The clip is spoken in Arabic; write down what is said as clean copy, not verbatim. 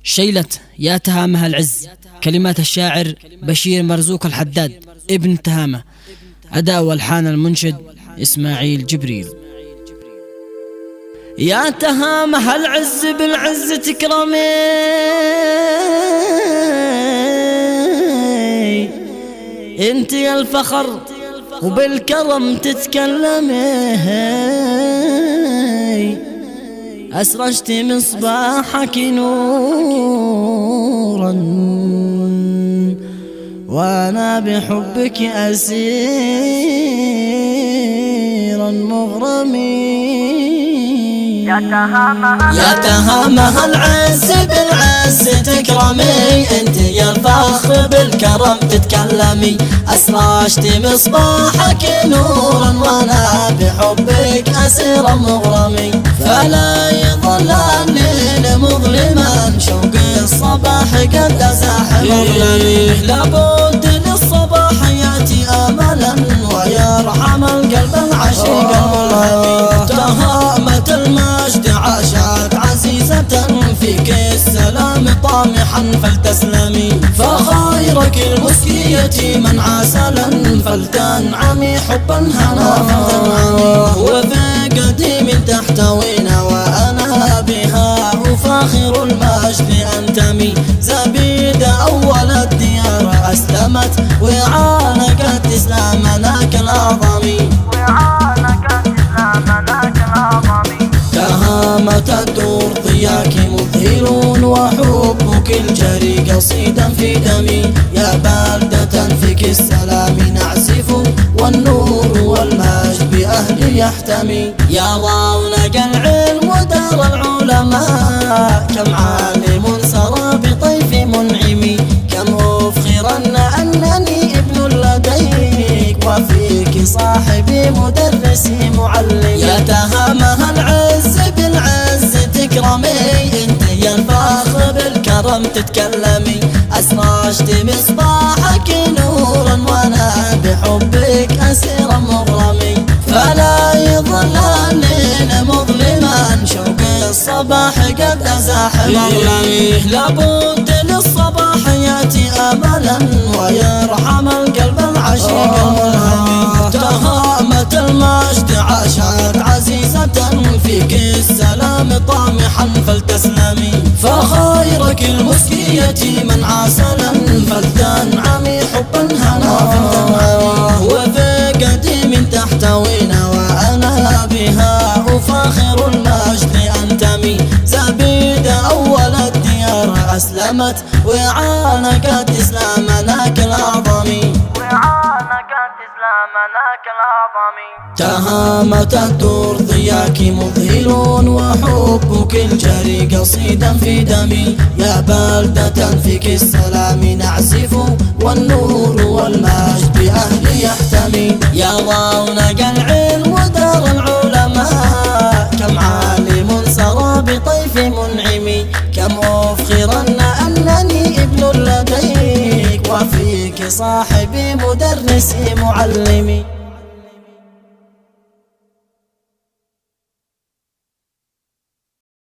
شيلت يا تهامها العز، كلمات الشاعر بشير مرزوق الحداد ابن تهامة، أداء والحان المنشد إسماعيل جبريل. يا تهامها العز بالعز تكرمي، انت يا الفخر وبالكرم تتكلمي، أسرجت مصباحك نورا وأنا بحبك أسيرا مغرمي. يا تهامها العز بالعز تكرمي، انت يا الفخر بالكرم تتكلمي، أسرجت مصباحك نورا وانا بحبك أسيرا مغرمي. فلا يظل الليل مظلما، شوق الصباح قد أزاح مظلمي. لابد للصباح يأتي أملا ويرحم القلب العشيق الملهم. تهامة المجد عاشت عزيزة فيك السلام طامحا فلتسلمي. فخيرك المسكية من عسلا فلتنعمي حبا هنا فلتنعمي. وفي قديم تحتوينا وأنا بها أفاخر المجد أنتمي. زبيد أول الديار أسلمت وعانقت إسلامنا كالأعظم. تهامة الدور ضياك مذهل وحبك الجري قصيدا في دمي. يا بلدة فيك السلام نعزف والنور والمجد بأهل يحتمي. يا رونق العلم ودار العلماء، كم عالم سرى بطيف منعمي. كم أفخرن أنني ابن لديك وفيك صاحبي مدرسي معلمي. يا تهامها العز بالعز تكرمي، انت يا الفخر بالكرم تتكلمي. أسرجت مصباحك نورا وانا بحبك أسيرا مغرمي. فلا يظل الليل مظلما، شوق الصباح قد أزاح مظلمي. لابد للصباح يأتي أملا ويرحم القلب العشيق الملهم. تهامة المجد عاشت عزيزة فيك السلام طامحا فلتسلمي. فخيرك المسكية من عسلا فلتنعمي حبا هنا فلتنعمي. وفي قديم تحتوينا وأنا بها أفاخر المجد أنتمي. زبيد أول الديار أسلمت وعانقت إسلامنا كالأعظم. تهامة الدور ضياك مذهل وحبك الجري قصيدا في دمي. يا بلدة فيك السلام نعزف والنور والمجد بأهل يحتمي. يا رونق العلم ودار العلماء، كم عالم سرى بطيف منعمي. كم أفخرن أنني ابن لديك وفيك صاحبي مدرسي معلمي.